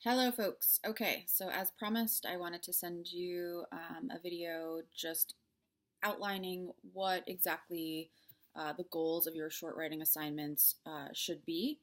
Hello, folks. Okay, so as promised, I wanted to send you a video just outlining what exactly the goals of your short writing assignments should be.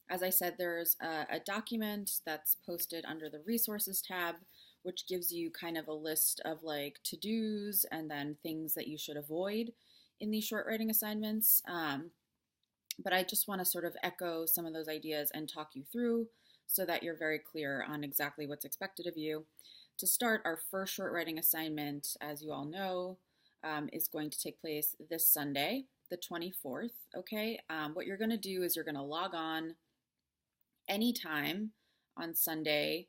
As I said, there's a document that's posted under the resources tab, which gives you kind of a list of like to-dos and then things that you should avoid in these short writing assignments. But I just want to sort of echo some of those ideas and talk you through so that you're very clear on exactly what's expected of you. To start, our first short writing assignment, as you all know, is going to take place this Sunday, the 24th. Okay, what you're going to do is you're going to log on anytime on Sunday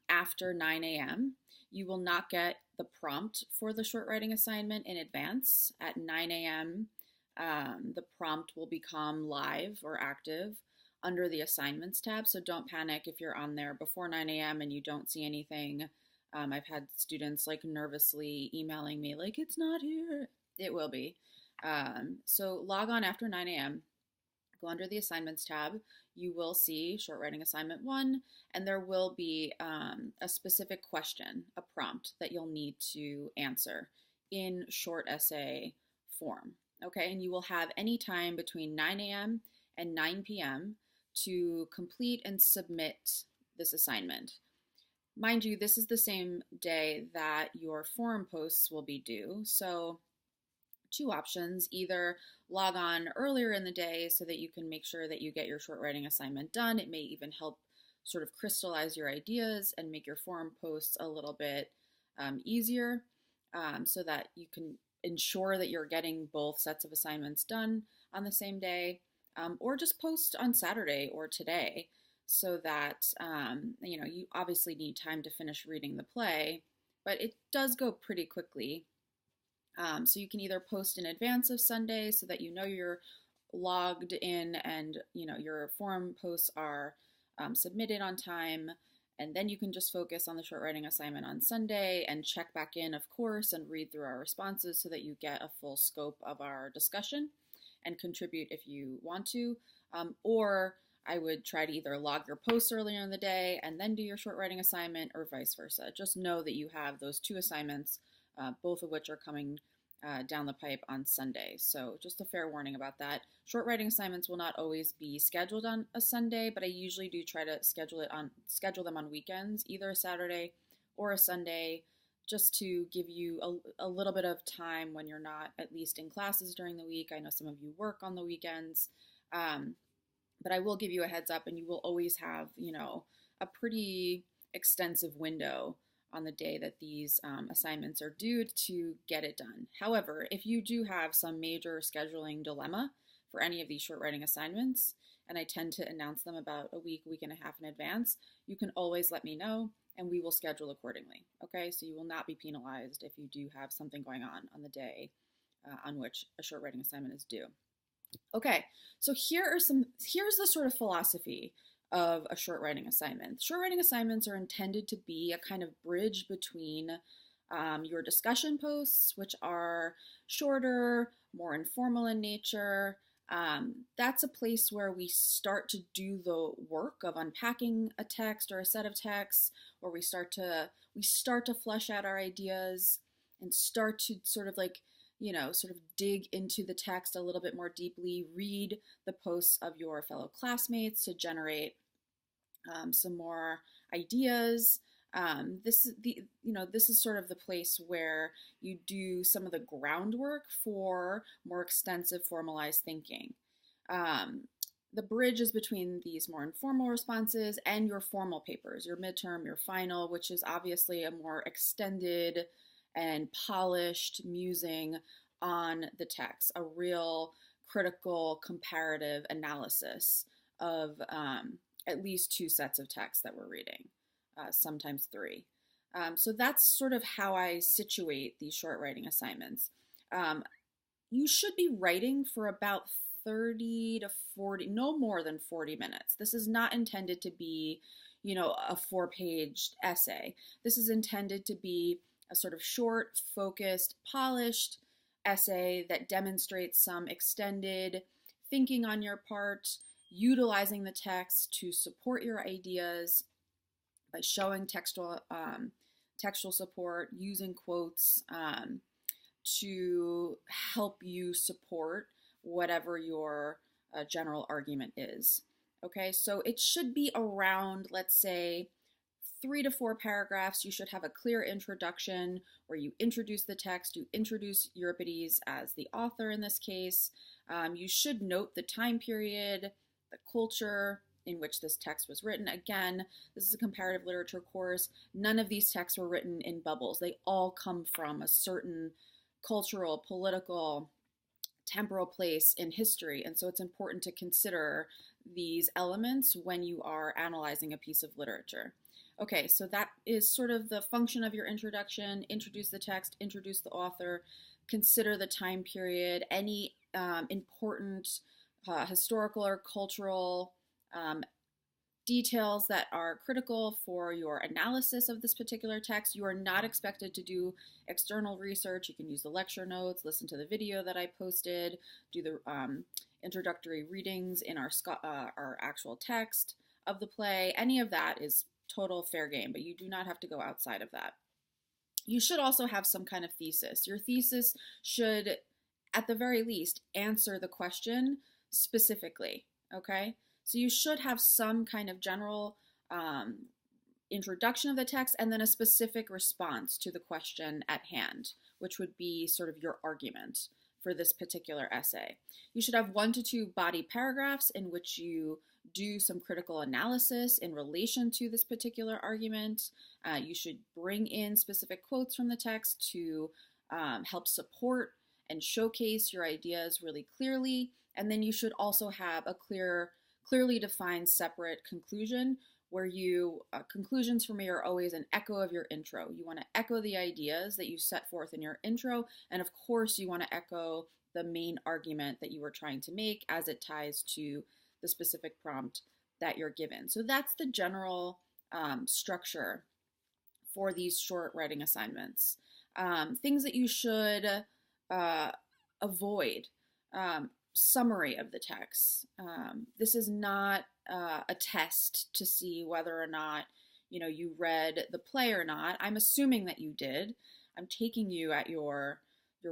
after 9 a.m. You will not get the prompt for the short writing assignment in advance. At 9 a.m., the prompt will become live or active under the assignments tab. So don't panic if you're on there before 9 a.m. and you don't see anything. I've had students like nervously emailing me like, it's not here. It will be. So log on after 9 a.m. Go under the assignments tab. You will see short writing assignment 1, and there will be a specific question, a prompt that you'll need to answer in short essay form. Okay, and you will have any time between 9 a.m. and 9 p.m. to complete and submit this assignment. Mind you, this is the same day that your forum posts will be due. So two options: either log on earlier in the day so that you can make sure that you get your short writing assignment done. It may even help sort of crystallize your ideas and make your forum posts a little bit easier so that you can ensure that you're getting both sets of assignments done on the same day, or just post on Saturday or today so that, you obviously need time to finish reading the play, but it does go pretty quickly. So you can either post in advance of Sunday so that you know you're logged in and your forum posts are submitted on time, and then you can just focus on the short writing assignment on Sunday and check back in, of course, and read through our responses so that you get a full scope of our discussion and contribute if you want to. Or I would try to either log your posts earlier in the day and then do your short writing assignment, or vice versa. Just know that you have those two assignments, both of which are coming down the pipe on Sunday. So just a fair warning about that. Short writing assignments will not always be scheduled on a Sunday, but I usually do try to schedule them on weekends, either a Saturday or a Sunday, just to give you a little bit of time when you're not at least in classes during the week. I know some of you work on the weekends, but I will give you a heads up, and you will always have, a pretty extensive window on the day that these assignments are due to get it done. However, if you do have some major scheduling dilemma for any of these short writing assignments, and I tend to announce them about a week and a half in advance, you can always let me know and we will schedule accordingly. Okay, so you will not be penalized if you do have something going on the day on which a short writing assignment is due. Okay, so here's the sort of philosophy of a short writing assignment. Short writing assignments are intended to be a kind of bridge between your discussion posts, which are shorter, more informal in nature. That's a place where we start to do the work of unpacking a text or a set of texts, where we start to flesh out our ideas and start to sort of dig into the text a little bit more deeply, read the posts of your fellow classmates to generate some more ideas. This is sort of the place where you do some of the groundwork for more extensive formalized thinking. The bridge is between these more informal responses and your formal papers, your midterm, your final, which is obviously a more extended and polished musing on the text, a real critical comparative analysis of at least two sets of text that we're reading, sometimes three. So that's sort of how I situate these short writing assignments. You should be writing for about 30 to 40, no more than 40 minutes. This is not intended to be, a 4-page essay. This is intended to be a sort of short, focused, polished essay that demonstrates some extended thinking on your part, utilizing the text to support your ideas, by showing textual support, using quotes to help you support whatever your general argument is. Okay, so it should be around, let's say, 3 to 4 paragraphs. You should have a clear introduction where you introduce the text, you introduce Euripides as the author in this case. You should note the time period, the culture in which this text was written. Again, this is a comparative literature course. None of these texts were written in bubbles. They all come from a certain cultural, political, temporal place in history. And so it's important to consider these elements when you are analyzing a piece of literature. Okay, so that is sort of the function of your introduction. Introduce the text, introduce the author, consider the time period, any important historical or cultural details that are critical for your analysis of this particular text. You are not expected to do external research. You can use the lecture notes, listen to the video that I posted, do the introductory readings in our actual text of the play. Any of that is total fair game, but you do not have to go outside of that. You should also have some kind of thesis. Your thesis should, at the very least, answer the question specifically, okay? So you should have some kind of general introduction of the text and then a specific response to the question at hand, which would be sort of your argument for this particular essay. You should have 1 to 2 body paragraphs in which you do some critical analysis in relation to this particular argument. You should bring in specific quotes from the text to help support and showcase your ideas really clearly. And then you should also have a clearly defined separate conclusion where conclusions for me are always an echo of your intro. You want to echo the ideas that you set forth in your intro. And of course, you want to echo the main argument that you were trying to make as it ties to the specific prompt that you're given. So that's the general structure for these short writing assignments. Things that you should avoid. Summary of the text. This is not a test to see whether or not you read the play or not. I'm assuming that you did. I'm taking you at your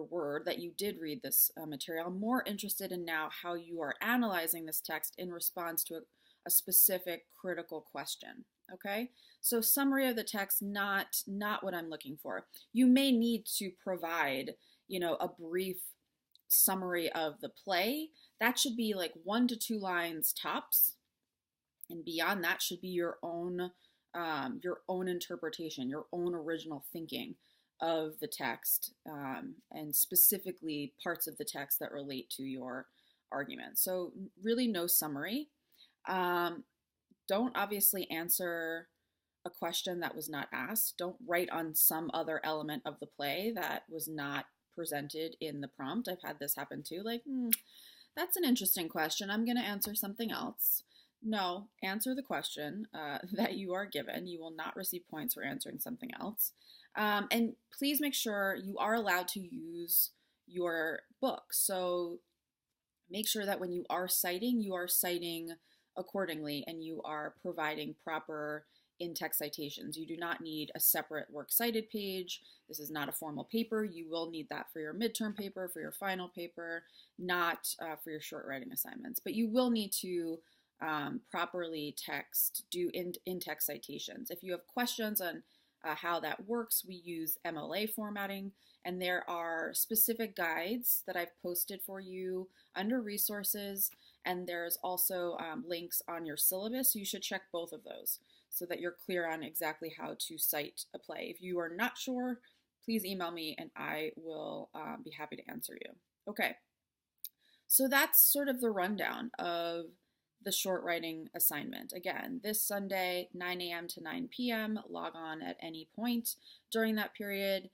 word that you did read this material. I'm more interested in now how you are analyzing this text in response to a specific critical question. Okay, so summary of the text, not what I'm looking for. You may need to provide, a brief summary of the play. That should be like 1 to 2 lines tops, and beyond that should be your own interpretation, your own original thinking of the text, and specifically parts of the text that relate to your argument. So really no summary. Don't obviously answer a question that was not asked. Don't write on some other element of the play that was not presented in the prompt. I've had this happen too, like, that's an interesting question. I'm going to answer something else. No, answer the question that you are given. You will not receive points for answering something else. And please make sure you are allowed to use your book. So make sure that when you are citing accordingly and you are providing proper in-text citations. You do not need a separate works cited page. This is not a formal paper. You will need that for your midterm paper, for your final paper, not for your short writing assignments. But you will need to properly do in-text citations. If you have questions on how that works, we use MLA formatting, and there are specific guides that I've posted for you under resources, and there's also links on your syllabus. You should check both of those so that you're clear on exactly how to cite a play. If you are not sure, please email me and I will be happy to answer you. Okay, so that's sort of the rundown of the short writing assignment. Again, this Sunday, 9 a.m. to 9 p.m., log on at any point during that period.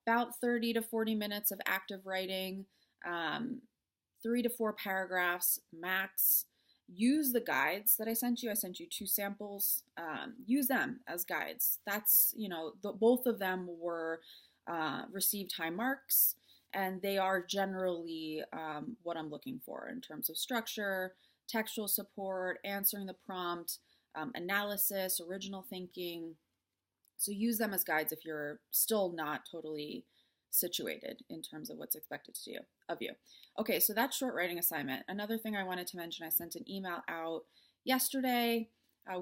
About 30 to 40 minutes of active writing, 3 to 4 paragraphs max. Use the guides that I sent you. I sent you 2 samples. Use them as guides. That's, both of them were received high marks, and they are generally what I'm looking for in terms of structure, textual support, answering the prompt, analysis, original thinking. So use them as guides if you're still not totally situated in terms of what's expected to do of you. Okay, so that's short writing assignment. Another thing I wanted to mention, I sent an email out yesterday.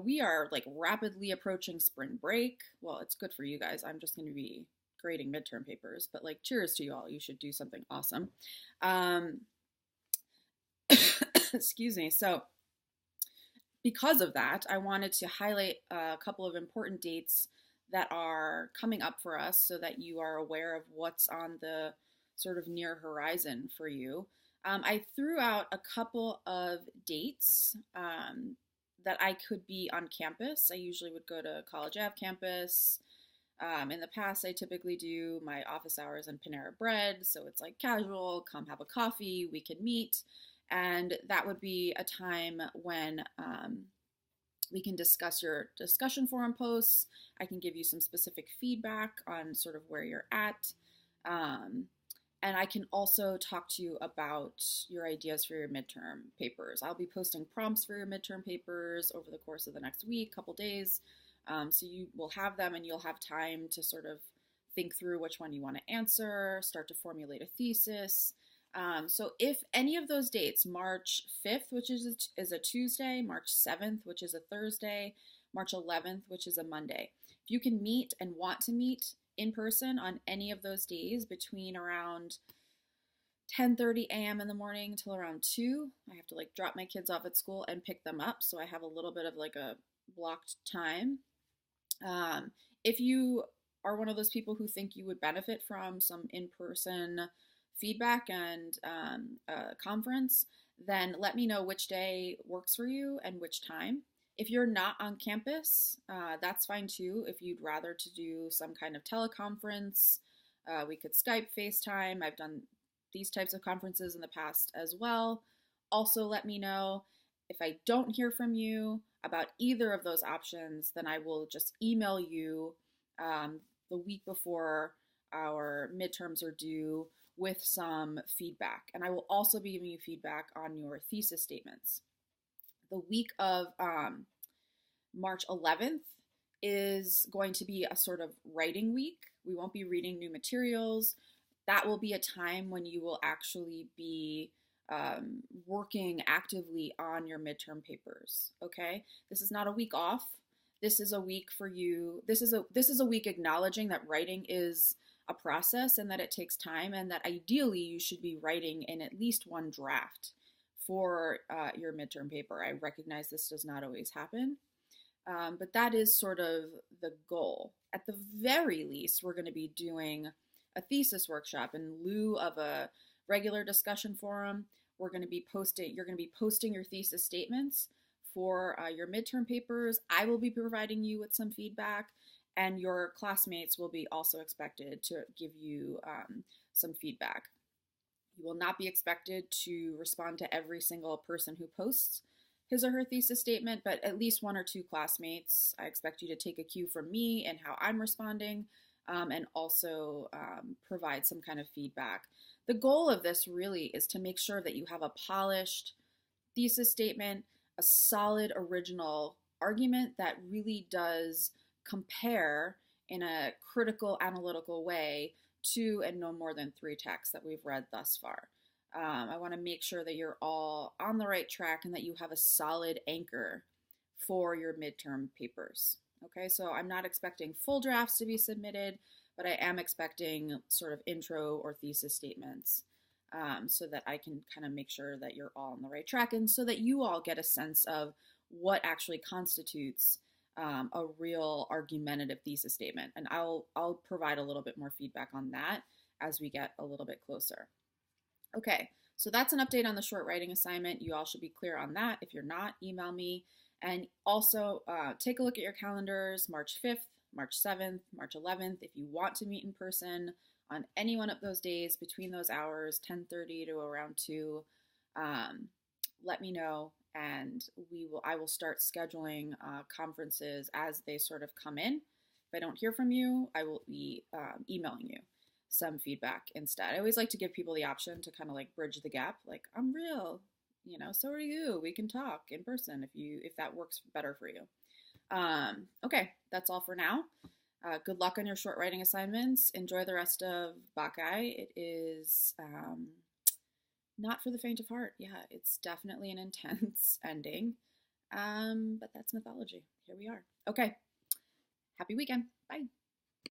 We are like rapidly approaching spring break. Well, it's good for you guys. I'm just going to be grading midterm papers, but like cheers to you all. You should do something awesome. Excuse me. So because of that, I wanted to highlight a couple of important dates that are coming up for us so that you are aware of what's on the sort of near horizon for you. I threw out a couple of dates that I could be on campus. I usually would go to College Ave campus. In the past, I typically do my office hours in Panera Bread, so it's like casual, come have a coffee, we can meet. And that would be a time when we can discuss your discussion forum posts. I can give you some specific feedback on sort of where you're at. And I can also talk to you about your ideas for your midterm papers. I'll be posting prompts for your midterm papers over the course of the next week, couple days. So you will have them and you'll have time to sort of think through which one you want to answer, start to formulate a thesis. So if any of those dates, March 5th, which is a Tuesday, March 7th, which is a Thursday, March 11th, which is a Monday, if you can meet and want to meet in person on any of those days between around 10:30 a.m. in the morning till around 2, I have to like drop my kids off at school and pick them up. So I have a little bit of like a blocked time. If you are one of those people who think you would benefit from some in-person feedback and a conference, then let me know which day works for you and which time. If you're not on campus, that's fine too. If you'd rather to do some kind of teleconference, we could Skype, FaceTime. I've done these types of conferences in the past as well. Also, let me know. If I don't hear from you about either of those options, then I will just email you the week before our midterms are due with some feedback. And I will also be giving you feedback on your thesis statements. The week of March 11th is going to be a sort of writing week. We won't be reading new materials. That will be a time when you will actually be working actively on your midterm papers. Okay, this is not a week off. This is a week for you. This is a week acknowledging that writing is a process and that it takes time, and that ideally you should be writing in at least one draft for your midterm paper. I recognize this does not always happen, but that is sort of the goal. At the very least, we're going to be doing a thesis workshop in lieu of a regular discussion forum. You're going to be posting your thesis statements for your midterm papers. I will be providing you with some feedback, and your classmates will be also expected to give you some feedback. You will not be expected to respond to every single person who posts his or her thesis statement, but at least one or two classmates. I expect you to take a cue from me and how I'm responding, and also provide some kind of feedback. The goal of this really is to make sure that you have a polished thesis statement, a solid original argument that really does compare in a critical, analytical way to and no more than 3 texts that we've read thus far. I want to make sure that you're all on the right track and that you have a solid anchor for your midterm papers. Okay, so I'm not expecting full drafts to be submitted, but I am expecting sort of intro or thesis statements so that I can kind of make sure that you're all on the right track and so that you all get a sense of what actually constitutes a real argumentative thesis statement. And I'll provide a little bit more feedback on that as we get a little bit closer. Okay, so that's an update on the short writing assignment. You all should be clear on that. If you're not, email me. And also take a look at your calendars, March 5th, March 7th, March 11th. If you want to meet in person on any one of those days between those hours, 10:30 to around 2, let me know, and I will start scheduling conferences as they sort of come in. If I don't hear from you, I will be emailing you some feedback instead. I always like to give people the option to kind of like bridge the gap. Like, I'm real, so are you. We can talk in person if that works better for you. Okay, that's all for now. Good luck on your short writing assignments. Enjoy the rest of Bacchae. It is not for the faint of heart. Yeah, it's definitely an intense ending, but that's mythology. Here we are. Okay, happy weekend. Bye.